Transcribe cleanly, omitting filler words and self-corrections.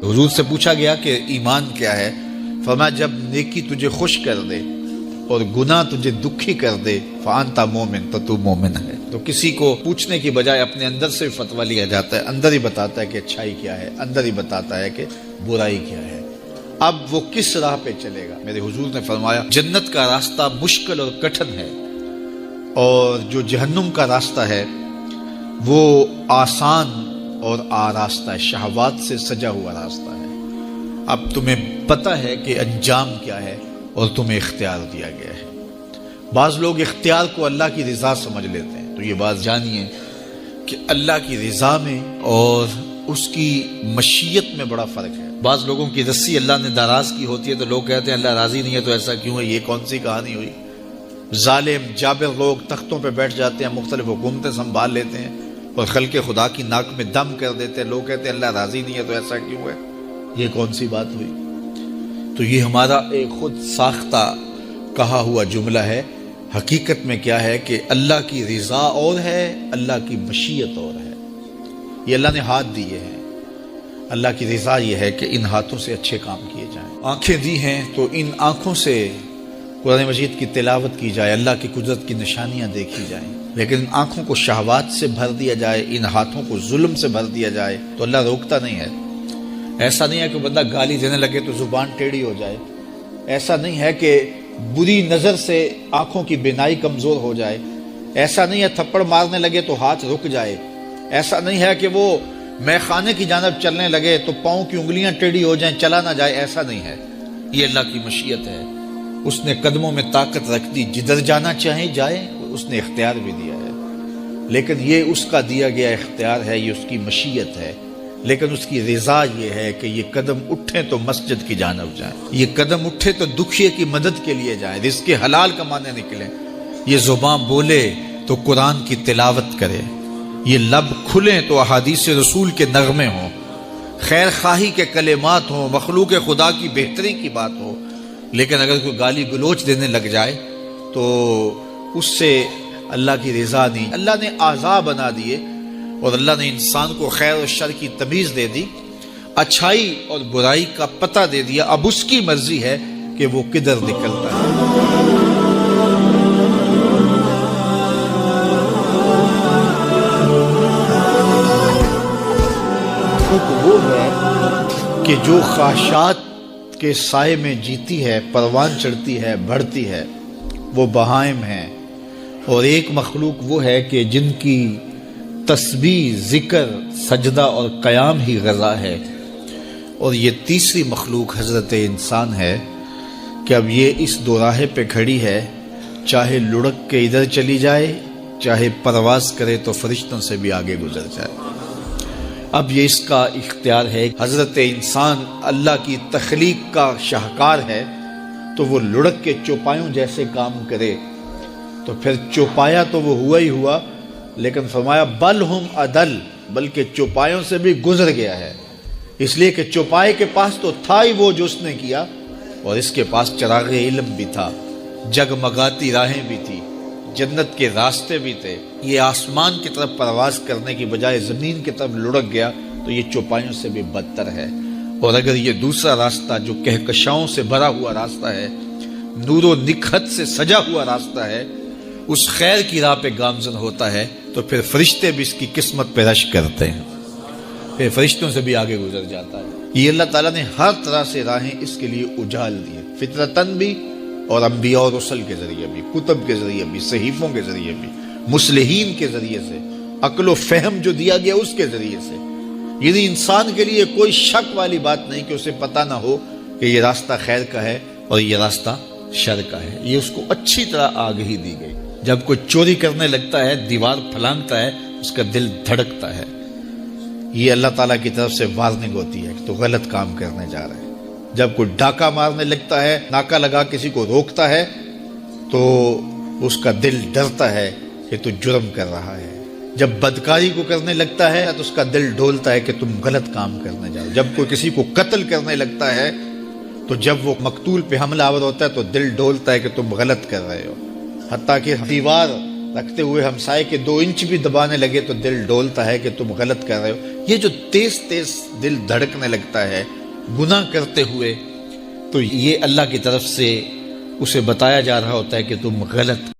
حضور سے پوچھا گیا کہ ایمان کیا ہے؟ فرمایا جب نیکی تجھے خوش کر دے اور گناہ تجھے دکھی کر دے فانت مومن، تو تو مومن ہے۔ تو کسی کو پوچھنے کی بجائے اپنے اندر سے فتویٰ لیا جاتا ہے، اندر ہی بتاتا ہے کہ اچھائی کیا ہے، اندر ہی بتاتا ہے کہ برائی کیا ہے۔ اب وہ کس راہ پہ چلے گا؟ میرے حضور نے فرمایا جنت کا راستہ مشکل اور کٹھن ہے، اور جو جہنم کا راستہ ہے وہ آسان اور آراستہ ہے، شہوات سے سجا ہوا راستہ ہے۔ اب تمہیں پتہ ہے کہ انجام کیا ہے اور تمہیں اختیار دیا گیا ہے۔ بعض لوگ اختیار کو اللہ کی رضا سمجھ لیتے ہیں، تو یہ بات جانیے کہ اللہ کی رضا میں اور اس کی مشیت میں بڑا فرق ہے۔ بعض لوگوں کی رسی اللہ نے دراز کی ہوتی ہے تو لوگ کہتے ہیں اللہ راضی نہیں ہے تو ایسا کیوں ہے، یہ کون سی کہانی ہوئی؟ ظالم جابر لوگ تختوں پہ بیٹھ جاتے ہیں، مختلف حکومتیں سنبھال لیتے ہیں اور خلق خدا کی ناک میں دم کر دیتے ہیں، لوگ کہتے ہیں اللہ راضی نہیں ہے تو ایسا کیوں ہے، یہ کون سی بات ہوئی؟ تو یہ ہمارا ایک خود ساختہ کہا ہوا جملہ ہے۔ حقیقت میں کیا ہے کہ اللہ کی رضا اور ہے، اللہ کی مشیت اور ہے۔ یہ اللہ نے ہاتھ دیے ہیں، اللہ کی رضا یہ ہے کہ ان ہاتھوں سے اچھے کام کیے جائیں۔ آنکھیں دی ہیں تو ان آنکھوں سے قرآن مجید کی تلاوت کی جائے، اللہ کی قدرت کی نشانیاں دیکھی جائیں، لیکن ان آنکھوں کو شہوات سے بھر دیا جائے، ان ہاتھوں کو ظلم سے بھر دیا جائے تو اللہ روکتا نہیں ہے۔ ایسا نہیں ہے کہ بندہ گالی دینے لگے تو زبان ٹیڑھی ہو جائے، ایسا نہیں ہے کہ بری نظر سے آنکھوں کی بینائی کمزور ہو جائے، ایسا نہیں ہے تھپڑ مارنے لگے تو ہاتھ رک جائے، ایسا نہیں ہے کہ وہ مے خانے کی جانب چلنے لگے تو پاؤں کی انگلیاں ٹیڑھی ہو جائیں، چلا نہ جائے، ایسا نہیں ہے۔ یہ اللہ کی مشیت ہے، اس نے قدموں میں طاقت رکھ دی، جدھر جانا چاہیں جائے، اس نے اختیار بھی دیا ہے، لیکن یہ اس کا دیا گیا اختیار ہے، یہ اس کی مشیت ہے، لیکن اس کی رضا یہ ہے کہ یہ قدم اٹھیں تو مسجد کی جانب جائیں، یہ قدم اٹھے تو دکھیے کی مدد کے لیے جائیں، رزق حلال کمانے نکلیں، یہ زبان بولے تو قرآن کی تلاوت کرے، یہ لب کھلیں تو احادیث رسول کے نغمے ہوں، خیر خواہی کے کلمات ہوں، مخلوق خدا کی بہتری کی بات ہو۔ لیکن اگر کوئی گالی گلوچ دینے لگ جائے تو اس سے اللہ کی رضا نہیں۔ اللہ نے اعضاء بنا دیے اور اللہ نے انسان کو خیر و شر کی تمیز دے دی، اچھائی اور برائی کا پتہ دے دیا، اب اس کی مرضی ہے کہ وہ کدھر نکلتا ہے۔ وہ ہے کہ جو خواہشات کے سائے میں جیتی ہے، پروان چڑھتی ہے، بڑھتی ہے، وہ بہائم ہیں، اور ایک مخلوق وہ ہے کہ جن کی تسبیح، ذکر، سجدہ اور قیام ہی غذا ہے، اور یہ تیسری مخلوق حضرت انسان ہے کہ اب یہ اس دوراہے پہ کھڑی ہے، چاہے لڑک کے ادھر چلی جائے، چاہے پرواز کرے تو فرشتوں سے بھی آگے گزر جائے۔ اب یہ اس کا اختیار ہے۔ حضرت انسان اللہ کی تخلیق کا شاہکار ہے، تو وہ لڑک کے چوپایوں جیسے کام کرے تو پھر چوپایا تو وہ ہوا ہی ہوا، لیکن فرمایا بل ہم عدل، بلکہ چوپایوں سے بھی گزر گیا ہے، اس لیے کہ چوپائے کے پاس تو تھا ہی وہ جو اس نے کیا، اور اس کے پاس چراغ علم بھی تھا، جگمگاتی راہیں بھی تھی، جنت کے راستے بھی تھے۔ یہ آسمان کی طرف پرواز کرنے کی بجائے زمین کی طرف لڑک گیا تو یہ چوپایوں سے بھی بدتر ہے۔ اور اگر یہ دوسرا راستہ جو کہکشاؤں سے بھرا ہوا راستہ ہے، نور و نکھت سے سجا ہوا راستہ ہے، اس خیر کی راہ پہ گامزن ہوتا ہے تو پھر فرشتے بھی اس کی قسمت پہ رش کرتے ہیں، پھر فرشتوں سے بھی آگے گزر جاتا ہے۔ یہ اللہ تعالیٰ نے ہر طرح سے راہیں اس کے لیے اجال دی ہیں، فطرتاً بھی اور انبیاء اور رسل کے ذریعے بھی، کتب کے ذریعے بھی، صحیفوں کے ذریعے بھی، مصلحین کے ذریعے سے، عقل و فہم جو دیا گیا اس کے ذریعے سے۔ یعنی انسان کے لیے کوئی شک والی بات نہیں کہ اسے پتہ نہ ہو کہ یہ راستہ خیر کا ہے اور یہ راستہ شر کا ہے، یہ اس کو اچھی طرح آگہی دی گئی۔ جب کوئی چوری کرنے لگتا ہے، دیوار پھلانگتا ہے، اس کا دل دھڑکتا ہے، یہ اللہ تعالیٰ کی طرف سے وارننگ ہوتی ہے کہ تو غلط کام کرنے جا رہا ہے۔ جب کوئی ڈاکہ مارنے لگتا ہے، ناکہ لگا کسی کو روکتا ہے، تو اس کا دل ڈرتا ہے کہ تو جرم کر رہا ہے۔ جب بدکاری کو کرنے لگتا ہے تو اس کا دل ڈولتا ہے کہ تم غلط کام کرنے جا رہے ہو۔ جب کوئی کسی کو قتل کرنے لگتا ہے تو جب وہ مقتول پہ حملہ آور ہوتا ہے تو دل ڈولتا ہے کہ تم غلط کر رہے ہو۔ حتیٰ کہ دیوار رکھتے ہوئے ہمسائے کے 2 انچ بھی دبانے لگے تو دل ڈولتا ہے کہ تم غلط کر رہے ہو. یہ جو تیز تیز دل دھڑکنے لگتا ہے گناہ کرتے ہوئے، تو یہ اللہ کی طرف سے اسے بتایا جا رہا ہوتا ہے کہ تم غلط